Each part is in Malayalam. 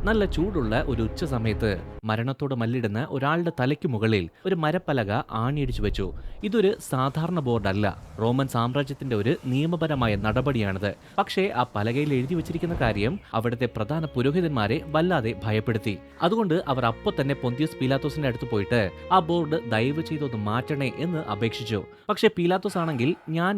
നല്ല ചൂടുള്ള ഒരു ഉച്ച സമയത്ത് മരണത്തോട് മല്ലിടുന്ന ഒരാളുടെ തലയ്ക്ക് മുകളിൽ ഒരു മരപ്പലക ആണിയടിച്ചു വെച്ചു. ഇതൊരു സാധാരണ ബോർഡല്ല, റോമൻ സാമ്രാജ്യത്തിന്റെ ഒരു നിയമപരമായ നടപടിയാണിത്. പക്ഷേ ആ പലകയിൽ എഴുതി വെച്ചിരിക്കുന്ന കാര്യം അവിടുത്തെ പ്രധാന പുരോഹിതന്മാരെ വല്ലാതെ ഭയപ്പെടുത്തി. അതുകൊണ്ട് അവർ അപ്പോൾ തന്നെ പൊന്തിയോസ് പീലാത്തോസിന്റെ അടുത്ത് പോയിട്ട് ആ ബോർഡ് ദയവ് ചെയ്തൊന്ന് മാറ്റണേ എന്ന് അപേക്ഷിച്ചു. പക്ഷേ പീലാത്തോസ് ആണെങ്കിൽ ഞാൻ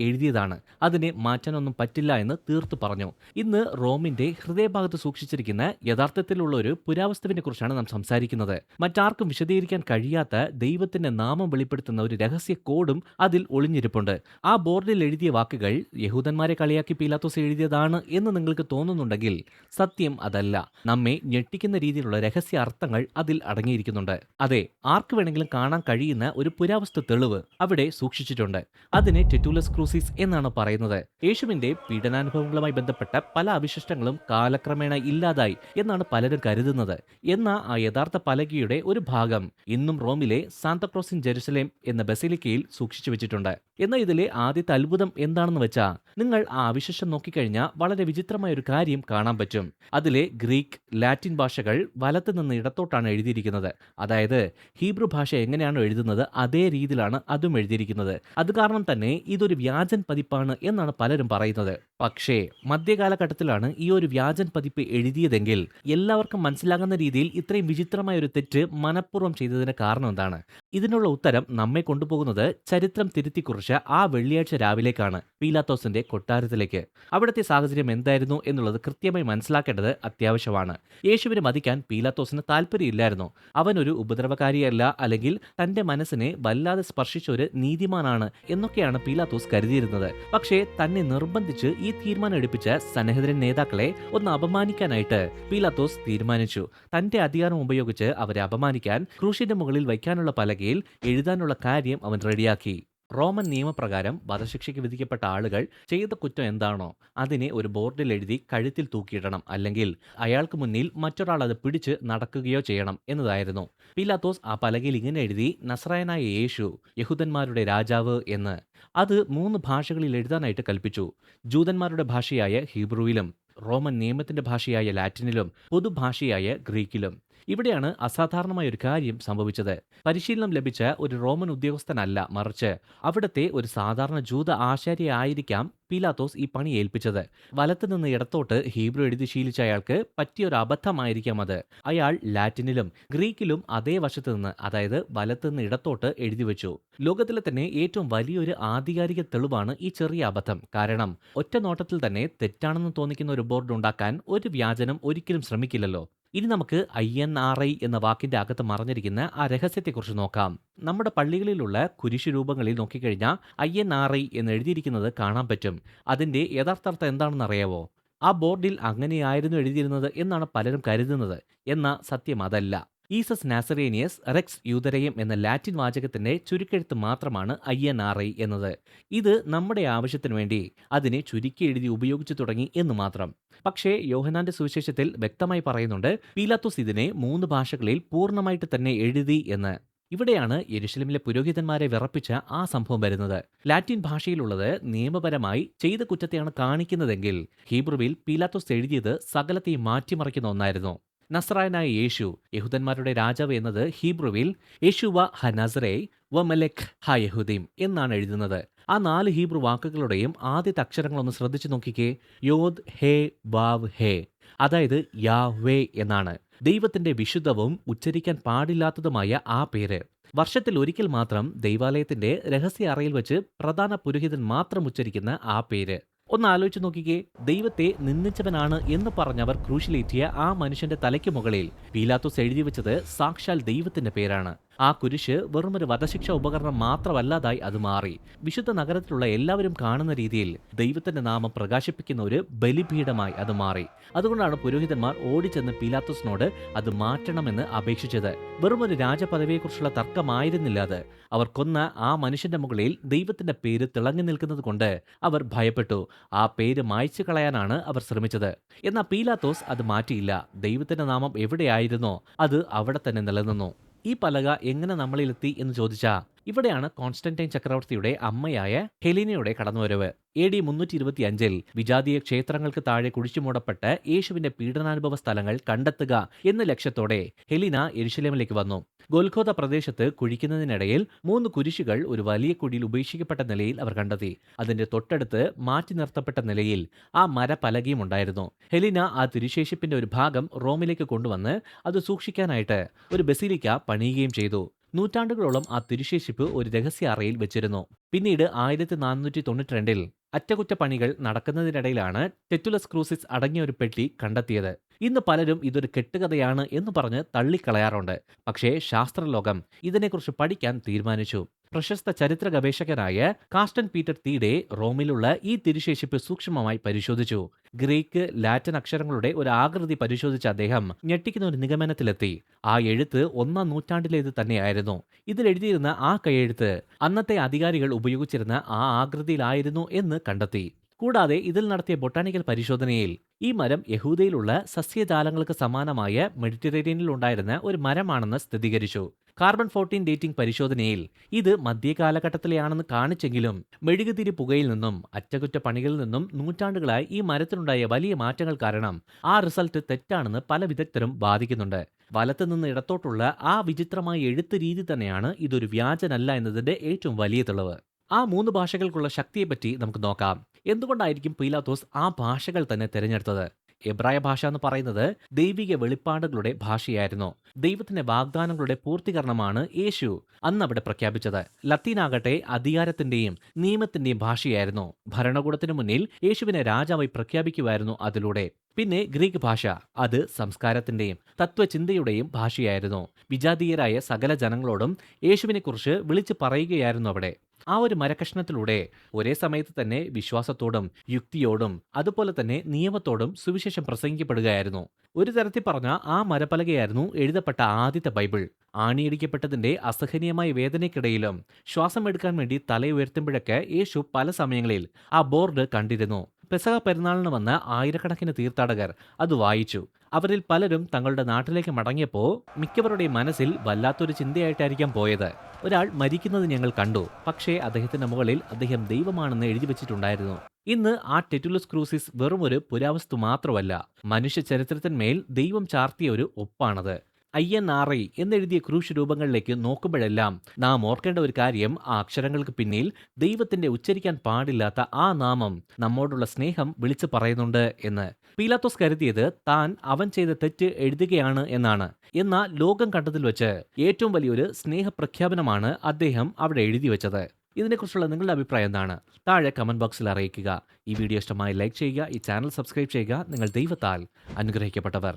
എഴുതിയതാണ്, അതിനെ മാറ്റാനൊന്നും പറ്റില്ല എന്ന് തീർത്തു പറഞ്ഞു. ഇന്ന് റോമിന്റെ ഹൃദയഭാഗത്ത് സൂക്ഷിച്ചിരിക്കുന്ന യഥാർത്ഥത്തിലുള്ള ഒരു പുരാവസ്തുവിനെ കുറിച്ചാണ് നാം സംസാരിക്കുന്നത്. മറ്റാർക്കും വിശദീകരിക്കാൻ കഴിയാത്ത ദൈവത്തിന്റെ നാമം വെളിപ്പെടുത്തുന്ന ഒരു രഹസ്യ കോഡും അതിൽ ഒളിഞ്ഞിരിപ്പുണ്ട്. ആ ബോർഡിൽ എഴുതിയ വാക്കുകൾ യഹൂദന്മാരെ കളിയാക്കി പീലാത്തോസ് എഴുതിയതാണ് എന്ന് നിങ്ങൾക്ക് തോന്നുന്നുണ്ടെങ്കിൽ സത്യം അതല്ല. നമ്മെ ഞെട്ടിക്കുന്ന രീതിയിലുള്ള രഹസ്യ അർത്ഥങ്ങൾ അതിൽ അടങ്ങിയിരിക്കുന്നുണ്ട്. അതെ, ആർക്ക് വേണമെങ്കിലും കാണാൻ കഴിയുന്ന ഒരു പുരാവസ്തു തെളിവ് അവിടെ സൂക്ഷിച്ചിട്ടുണ്ട്. അതിനെ ടെറ്റൂലസ് ക്രൂസിസ് എന്നാണ് പറയുന്നത്. യേശുവിന്റെ പീഡനാനുഭവങ്ങളുമായി ബന്ധപ്പെട്ട പല അവശിഷ്ടങ്ങളും കാലക്രമേണ ഇല്ലാതായി എന്നാണ് പലരും കരുതുന്നത്. എന്നാൽ ആ യഥാർത്ഥ പലകയുടെ ഒരു ഭാഗം ഇന്നും റോമിലെ സാന്താക്രോസ് ഇൻ ജെറുസലേം എന്ന ബസിലിക്കയിൽ സൂക്ഷിച്ചു വെച്ചിട്ടുണ്ട്. എന്നാൽ ഇതിലെ ആദ്യത്തെ അത്ഭുതം എന്താണെന്ന് വെച്ചാൽ, നിങ്ങൾ ആ അവശിഷ്ടം നോക്കിക്കഴിഞ്ഞാൽ വളരെ വിചിത്രമായ ഒരു കാര്യം കാണാൻ പറ്റും. അതിലെ ഗ്രീക്ക്, ലാറ്റിൻ ഭാഷകൾ വലത്ത് നിന്ന് ഇടത്തോട്ടാണ് എഴുതിയിരിക്കുന്നത്. അതായത് ഹീബ്രു ഭാഷ എങ്ങനെയാണോ എഴുതുന്നത് അതേ രീതിയിലാണ് അതും എഴുതിയിരിക്കുന്നത്. അത് കാരണം തന്നെ ഇതൊരു വ്യാജൻ പതിപ്പാണ് എന്നാണ് പലരും പറയുന്നത്. പക്ഷേ മധ്യകാലഘട്ടത്തിലാണ് ഈ ഒരു വ്യാജൻ പതിപ്പ് എഴുതിയതെങ്കിൽ എല്ലാവർക്കും മനസ്സിലാകുന്ന രീതിയിൽ ഇത്രയും വിചിത്രമായ ഒരു തെറ്റ് മനഃപൂർവ്വം ചെയ്തതിന് കാരണം എന്താണ്? ഇതിനുള്ള ഉത്തരം നമ്മെ കൊണ്ടുപോകുന്നത് ചരിത്രം തിരുത്തിക്കുറിച്ച ആ വെള്ളിയാഴ്ച രാവിലേക്കാണ്, പീലാത്തോസിന്റെ കൊട്ടാരത്തിലേക്ക്. അവിടുത്തെ സാഹചര്യം എന്തായിരുന്നു എന്നുള്ളത് കൃത്യമായി മനസ്സിലാക്കേണ്ടത് അത്യാവശ്യമാണ്. യേശുവിനെ വധിക്കാൻ പീലാത്തോസിന് താല്പര്യമില്ലായിരുന്നു. അവനൊരു ഉപദ്രവകാരിയല്ല, അല്ലെങ്കിൽ തന്റെ മനസ്സിനെ വല്ലാതെ സ്പർശിച്ച ഒരു നീതിമാനാണ് എന്നൊക്കെയാണ് പീലാത്തോസ് കരുതിയിരുന്നത്. പക്ഷേ തന്നെ നിർബന്ധിച്ച് ഈ തീരുമാനം എടുപ്പിച്ച സന്നഹദരിൻ നേതാക്കളെ ഒന്ന് അപമാനിക്കാനായിട്ട് പീലാത്തോസ് തീരുമാനിച്ചു. തന്റെ അധികാരം ഉപയോഗിച്ച് അവരെ അപമാനിക്കാൻ ക്രൂശിന്റെ മുകളിൽ വയ്ക്കാനുള്ള പലകയിൽ എഴുതാനുള്ള കാര്യം അവൻ റെഡിയാക്കി. റോമൻ നിയമപ്രകാരം വധശിക്ഷയ്ക്ക് വിധിക്കപ്പെട്ട ആളുകൾ ചെയ്ത കുറ്റം എന്താണോ അതിനെ ഒരു ബോർഡിൽ എഴുതി കഴുത്തിൽ തൂക്കിയിടണം, അല്ലെങ്കിൽ അയാൾക്ക് മുന്നിൽ മറ്റൊരാൾ അത് പിടിച്ച് നടക്കുകയോ ചെയ്യണം എന്നതായിരുന്നു. പീലാത്തോസ് ആ പലകയിൽ ഇങ്ങനെ എഴുതി: നസ്രായനായ യേശു, യഹൂദന്മാരുടെ രാജാവ് എന്ന്. അത് 3 ഭാഷകളിൽ എഴുതാനായിട്ട് കൽപ്പിച്ചു. ജൂതന്മാരുടെ ഭാഷയായ ഹീബ്രുവിലും, റോമൻ നിയമത്തിന്റെ ഭാഷയായ ലാറ്റിനിലും, പൊതുഭാഷയായ ഗ്രീക്കിലും. ഇവിടെയാണ് അസാധാരണമായ ഒരു കാര്യം സംഭവിച്ചത്. പരിശീലനം ലഭിച്ച ഒരു റോമൻ ഉദ്യോഗസ്ഥനല്ല, മറിച്ച് അവിടുത്തെ ഒരു സാധാരണ ജൂത ആശാരിയായിരിക്കാം പീലാത്തോസ് ഈ പണി ഏൽപ്പിച്ചത്. വലത്ത് നിന്ന് ഇടത്തോട്ട് ഹീബ്രു എഴുതി ശീലിച്ച അയാൾക്ക് പറ്റിയൊരു അബദ്ധമായിരിക്കാം അത്. അയാൾ ലാറ്റിനിലും ഗ്രീക്കിലും അതേ വശത്ത് നിന്ന്, അതായത് വലത്ത് നിന്ന് ഇടത്തോട്ട് എഴുതി വെച്ചു. ലോകത്തിലെ തന്നെ ഏറ്റവും വലിയൊരു ആധികാരിക തെളിവാണ് ഈ ചെറിയ അബദ്ധം. കാരണം ഒറ്റ നോട്ടത്തിൽ തന്നെ തെറ്റാണെന്ന് തോന്നിക്കുന്ന ഒരു ബോർഡ് ഉണ്ടാക്കാൻ ഒരു വ്യാജനം ഒരിക്കലും ശ്രമിക്കില്ലല്ലോ. ഇനി നമുക്ക് INRI എന്ന വാക്കിന്റെ അകത്ത് മറഞ്ഞിരിക്കുന്ന ആ രഹസ്യത്തെക്കുറിച്ച് നോക്കാം. നമ്മുടെ പള്ളികളിലുള്ള കുരിശു രൂപങ്ങളിൽ നോക്കിക്കഴിഞ്ഞാൽ INRI എന്ന് എഴുതിയിരിക്കുന്നത് കാണാൻ പറ്റും. അതിന്റെ യഥാർത്ഥർത്ഥം എന്താണെന്ന് അറിയാവോ? ആ ബോർഡിൽ അങ്ങനെയായിരുന്നു എഴുതിയിരുന്നത് എന്നാണ് പലരും കരുതുന്നത്. എന്നാൽ സത്യം അതല്ല. ഈസസ് നാസറേനിയസ് റെക്സ് യൂതരയം എന്ന ലാറ്റിൻ വാചകത്തിന്റെ ചുരുക്കെഴുത്ത് മാത്രമാണ് INRI എന്നത്. ഇത് നമ്മുടെ ആവശ്യത്തിനു വേണ്ടി അതിനെ ചുരുക്കി എഴുതി ഉപയോഗിച്ചു തുടങ്ങി എന്ന് മാത്രം. പക്ഷേ യോഹന്നാന്റെ സുവിശേഷത്തിൽ വ്യക്തമായി പറയുന്നുണ്ട്, പീലാത്തോസ് ഇതിനെ 3 ഭാഷകളിൽ പൂർണ്ണമായിട്ട് തന്നെ എഴുതി എന്ന്. ഇവിടെയാണ് യെരുശലേമിലെ പുരോഹിതന്മാരെ വിറപ്പിച്ച ആ സംഭവം വരുന്നത്. ലാറ്റിൻ ഭാഷയിലുള്ളത് നിയമപരമായി ചെയ്ത കുറ്റത്തെയാണ് കാണിക്കുന്നതെങ്കിൽ, ഹീബ്രുവിൽ പീലാത്തോസ് എഴുതിയത് സകലത്തെയും മാറ്റിമറിക്കുന്ന ഒന്നായിരുന്നു. നസ്രായനായ യേശു, യഹൂദന്മാരുടെ രാജാവ് എന്നത് ഹീബ്രുവിൽ യേശുവ ഹ നസറേ വ മലെഖ് ഹ യഹൂദീം എന്നാണ് എഴുതുന്നത്. ആ 4 ഹീബ്രു വാക്കുകളുടെയും ആദ്യത്തെ അക്ഷരങ്ങളൊന്ന് ശ്രദ്ധിച്ചു നോക്കിക്കേ. യോദ് ഹേ വാവ് ഹേ, അതായത് യാവേ എന്നാണ്. ദൈവത്തിന്റെ വിശുദ്ധവും ഉച്ചരിക്കാൻ പാടില്ലാത്തതുമായ ആ പേര്. വർഷത്തിൽ ഒരിക്കൽ മാത്രം ദൈവാലയത്തിന്റെ രഹസ്യ അറയിൽ വെച്ച് പ്രധാന പുരോഹിതൻ മാത്രം ഉച്ചരിക്കുന്ന ആ പേര്. ഒന്ന് ആലോചിച്ച് നോക്കിക്കേ. ദൈവത്തെ നിന്ദിച്ചവനാണ് എന്ന് പറഞ്ഞവർ ക്രൂശിലേറ്റിയ ആ മനുഷ്യന്റെ തലയ്ക്ക് മുകളിൽ പീലാത്തോസ് എഴുതി വെച്ചത് സാക്ഷാൽ ദൈവത്തിന്റെ പേരാണ്. ആ കുരിശ് വെറുമൊരു വധശിക്ഷ ഉപകരണം മാത്രമല്ലാതായി അത് മാറി. വിശുദ്ധ നഗരത്തിലുള്ള എല്ലാവരും കാണുന്ന രീതിയിൽ ദൈവത്തിന്റെ നാമം പ്രകാശിപ്പിക്കുന്ന ഒരു ബലിപീഠമായി അത് മാറി. അതുകൊണ്ടാണ് പുരോഹിതന്മാർ ഓടിച്ചെന്ന് പീലാത്തോസിനോട് അത് മാറ്റണമെന്ന് അപേക്ഷിച്ചത്. വെറുമൊരു രാജപദവിയെക്കുറിച്ചുള്ള തർക്കമായിരുന്നില്ല അത്. അവർ കൊന്ന ആ മനുഷ്യന്റെ മുകളിൽ ദൈവത്തിന്റെ പേര് തിളങ്ങി നിൽക്കുന്നത് കൊണ്ട് അവർ ഭയപ്പെട്ടു. ആ പേര് മായ്ച്ചു കളയാനാണ് അവർ ശ്രമിച്ചത്. എന്നാൽ പീലാത്തോസ് അത് മാറ്റിയില്ല. ദൈവത്തിന്റെ നാമം എവിടെയായിരുന്നോ അത് അവിടെ തന്നെ നിലനിന്നു. ഈ പലക എങ്ങനെ നമ്മളിലെത്തി എന്ന് ചോദിച്ചാൽ, ഇവിടെയാണ് കോൺസ്റ്റന്റൈൻ ചക്രവർത്തിയുടെ അമ്മയായ ഹെലീനയുടെ കടന്നുവരവ്. AD 325 വിജാതീയ ക്ഷേത്രങ്ങൾക്ക് താഴെ കുഴിച്ചുമൂടപ്പെട്ട് യേശുവിന്റെ പീഡനാനുഭവ സ്ഥലങ്ങൾ കണ്ടെത്തുക എന്ന ലക്ഷ്യത്തോടെ ഹെലീന യെരുശലേമിലേക്ക് വന്നു. ഗൊൽഗോഥ പ്രദേശത്ത് കുഴിക്കുന്നതിനിടയിൽ 3 കുരിശുകൾ ഒരു വലിയ കുഴിയിൽ ഉപേക്ഷിക്കപ്പെട്ട നിലയിൽ അവർ കണ്ടെത്തി. അതിന്റെ തൊട്ടടുത്ത് മാറ്റി നിർത്തപ്പെട്ട നിലയിൽ ആ മരപ്പലകയും ഉണ്ടായിരുന്നു. ഹെലീന ആ തിരുശേഷിപ്പിന്റെ ഒരു ഭാഗം റോമിലേക്ക് കൊണ്ടുവന്ന് അത് സൂക്ഷിക്കാനായിട്ട് ഒരു ബസിലിക്ക പണിയുകയും ചെയ്തു. നൂറ്റാണ്ടുകളോളം ആ തിരുശേഷിപ്പ് ഒരു രഹസ്യ അറയിൽ വെച്ചിരുന്നു. പിന്നീട് 1492 അറ്റകുറ്റപ്പണികൾ നടക്കുന്നതിനിടയിലാണ് ടെറ്റുലസ് ക്രൂസിസ് അടങ്ങിയ ഒരു പെട്ടി കണ്ടെത്തിയത്. ഇന്ന് പലരും ഇതൊരു കെട്ടുകഥയാണ് എന്ന് പറഞ്ഞ് തള്ളിക്കളയാറുണ്ട്. പക്ഷേ ശാസ്ത്രലോകം ഇതിനെക്കുറിച്ച് പഠിക്കാൻ തീരുമാനിച്ചു. പ്രശസ്ത ചരിത്ര ഗവേഷകനായ കാസ്റ്റൻ പീറ്റർ തീഡെ റോമിലുള്ള ഈ തിരുശേഷിപ്പ് സൂക്ഷ്മമായി പരിശോധിച്ചു. ഗ്രീക്ക്, ലാറ്റിൻ അക്ഷരങ്ങളുടെ ഒരു ആകൃതി പരിശോധിച്ച അദ്ദേഹം ഞെട്ടിക്കുന്ന ഒരു നിഗമനത്തിലെത്തി. ആ എഴുത്ത് 1-ാം നൂറ്റാണ്ടിലേത് തന്നെയായിരുന്നു. ഇതിലെഴുതിയിരുന്ന ആ കൈയെഴുത്ത് അന്നത്തെ അധികാരികൾ ഉപയോഗിച്ചിരുന്ന ആ ആകൃതിയിലായിരുന്നു എന്ന് കണ്ടെത്തി. കൂടാതെ ഇതിൽ നടത്തിയ ബൊട്ടാണിക്കൽ പരിശോധനയിൽ ഈ മരം യഹൂദയിലുള്ള സസ്യജാലങ്ങൾക്ക് സമാനമായ മെഡിറ്ററേനിയനിൽ ഉണ്ടായിരുന്ന ഒരു മരമാണെന്ന് സ്ഥിരീകരിച്ചു. കാർബൺ 14 ഡേറ്റിംഗ് പരിശോധനയിൽ ഇത് മധ്യകാലഘട്ടത്തിലെയാണെന്ന് കാണിച്ചെങ്കിലും മെഴുകുതിരി പുകയിൽ നിന്നും അറ്റകുറ്റപ്പണികളിൽ നിന്നും നൂറ്റാണ്ടുകളായി ഈ മരത്തിനുണ്ടായ വലിയ മാറ്റങ്ങൾ കാരണം ആ റിസൾട്ട് തെറ്റാണെന്ന് പല വിദഗ്ധരും വാദിക്കുന്നുണ്ട്. വലത്തുനിന്ന് ഇടത്തോട്ടുള്ള ആ വിചിത്രമായ എഴുത്ത് രീതി തന്നെയാണ് ഇതൊരു വ്യാജനല്ല എന്നതിന്റെ ഏറ്റവും വലിയ തെളിവ്. ആ 3 ഭാഷകൾക്കുള്ള ശക്തിയെപ്പറ്റി നമുക്ക് നോക്കാം. എന്തുകൊണ്ടായിരിക്കും പീലാത്തോസ് ആ ഭാഷകൾ തന്നെ തിരഞ്ഞെടുത്തത്? എബ്രായ ഭാഷ എന്ന് പറയുന്നത് ദൈവിക വെളിപ്പാടുകളുടെ ഭാഷയായിരുന്നു. ദൈവത്തിന്റെ വാഗ്ദാനങ്ങളുടെ പൂർത്തീകരണമാണ് യേശു അന്ന് അവിടെ പ്രഖ്യാപിച്ചത്. ലത്തീനാകട്ടെ അധികാരത്തിന്റെയും നിയമത്തിന്റെയും ഭാഷയായിരുന്നു. ഭരണകൂടത്തിനു മുന്നിൽ യേശുവിനെ രാജാവായി പ്രഖ്യാപിക്കുമായിരുന്നു അതിലൂടെ. പിന്നെ ഗ്രീക്ക് ഭാഷ, അത് സംസ്കാരത്തിന്റെയും തത്വചിന്തയുടെയും ഭാഷയായിരുന്നു. വിജാതീയരായ സകല ജനങ്ങളോടും യേശുവിനെക്കുറിച്ച് വിളിച്ചു പറയുകയായിരുന്നു അവിടെ. ആ ഒരു മരക്കഷ്ണത്തിലൂടെ ഒരേ സമയത്ത് തന്നെ വിശ്വാസത്തോടും യുക്തിയോടും അതുപോലെ തന്നെ നിയമത്തോടും സുവിശേഷം പ്രസംഗിക്കപ്പെടുകയായിരുന്നു. ഒരു തരത്തിൽ പറഞ്ഞ ആ മരപ്പലകയായിരുന്നു എഴുതപ്പെട്ട ആദ്യത്തെ ബൈബിൾ. ആണിയടിക്കപ്പെട്ടതിന്റെ അസഹനീയമായ വേദനയ്ക്കിടയിലും ശ്വാസം എടുക്കാൻ വേണ്ടി തലയുയർത്തുമ്പോഴൊക്കെ യേശു പല സമയങ്ങളിൽ ആ ബോർഡ് കണ്ടിരുന്നു. പെസഹ പെരുന്നാളിന് വന്ന ആയിരക്കണക്കിന് തീർത്ഥാടകർ അത് വായിച്ചു. അവരിൽ പലരും തങ്ങളുടെ നാട്ടിലേക്ക് മടങ്ങിയപ്പോൾ മിക്കവരുടെയും മനസ്സിൽ വല്ലാത്തൊരു ചിന്തയായിട്ടായിരിക്കാം പോയത്. ഒരാൾ മരിക്കുന്നത് ഞങ്ങൾ കണ്ടു, പക്ഷേ അദ്ദേഹത്തിന്റെ മുകളിൽ അദ്ദേഹം ദൈവമാണെന്ന് എഴുതി വെച്ചിട്ടുണ്ടായിരുന്നു. ഇന്ന് ആ ടെറ്റുലസ് ക്രൂസിസ് വെറും ഒരു പുരാവസ്തു മാത്രമല്ല, മനുഷ്യ ചരിത്രത്തിന്മേൽ ദൈവം ചാർത്തിയ ഒരു ഒപ്പാണത്. INRI എന്നെഴുതിയ ക്രൂശ് രൂപങ്ങളിലേക്ക് നോക്കുമ്പോഴെല്ലാം നാം ഓർക്കേണ്ട ഒരു കാര്യം, ആ അക്ഷരങ്ങൾക്ക് പിന്നിൽ ദൈവത്തിന്റെ ഉച്ചരിക്കാൻ പാടില്ലാത്ത ആ നാമം നമ്മോടുള്ള സ്നേഹം വിളിച്ചു പറയുന്നുണ്ട് എന്ന്. പീലാത്തോസ് കരുതിയത് താൻ അവൻ ചെയ്ത തെറ്റ് എഴുതുകയാണ് എന്നാണ്. എന്നാൽ ലോകം കണ്ടതിൽ വെച്ച് ഏറ്റവും വലിയൊരു സ്നേഹപ്രഖ്യാപനമാണ് അദ്ദേഹം അവിടെ എഴുതി വെച്ചത്. ഇതിനെക്കുറിച്ചുള്ള നിങ്ങളുടെ അഭിപ്രായം എന്താണ്? താഴെ കമന്റ് ബോക്സിൽ അറിയിക്കുക. ഈ വീഡിയോ ഇഷ്ടമായി ലൈക്ക് ചെയ്യുക, ഈ ചാനൽ സബ്സ്ക്രൈബ് ചെയ്യുക. നിങ്ങൾ ദൈവത്താൽ അനുഗ്രഹിക്കപ്പെട്ടവർ.